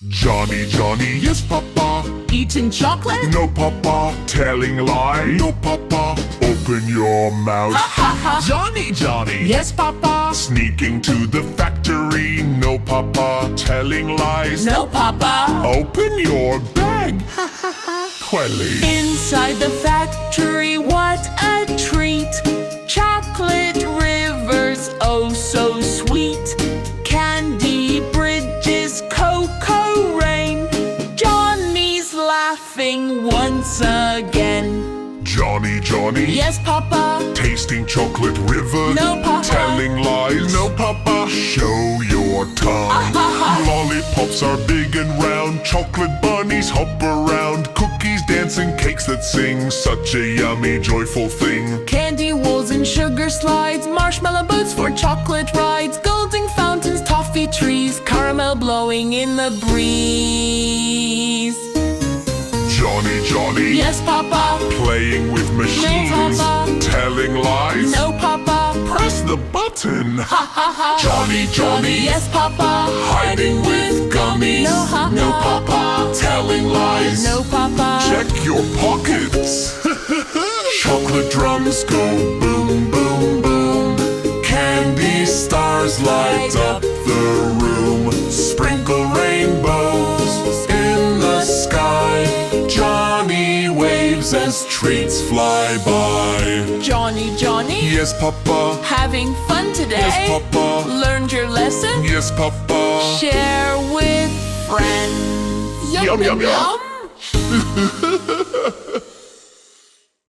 Johnny, Johnny, yes, Papa. Eating chocolate? No, Papa. Telling lies? No, Papa. Open your mouth. Johnny, Johnny, Yes, Papa. sneaking to the factory? No, Papa. Telling lies? No, Papa. Open your bag. Quelly. Inside the factory, what a treat. Chocolate rivers, oh so sweet. Candy bridges, cocoa rain. Johnny's laughing once again. Johnny, Johnny, Yes, Papa. tasting chocolate river? No, Papa. Telling lies? No, Papa. Show your tongue. Lollipops are big and round. Chocolate bunnies hop around. Cookies dancing, cakes that sing. Such a yummy, joyful thing. Candy walls and sugar slides. Marshmallow boats for chocolate rides. Golden fountains, toffee trees. Caramel blowing in the breeze. Johnny, Johnny, Yes, Papa. playing with machines. No, Papa. Telling lies? No, Papa. Press the button. Ha ha ha. Johnny, Johnny, Yes, Papa. hiding with gummies. No, ha, No, ha. Papa. Telling lies? No, Papa. Check your pockets. Chocolate drums go boom, boom, boom. Candy stars light up the room. Sprinkle rainbows in the sky. Johnny waves as treats fly by. Johnny, Johnny. Yes, Papa. Having fun today? Yes, Papa. Learned your lesson? Yes, Papa. Share with friends. Yum, yum, yum.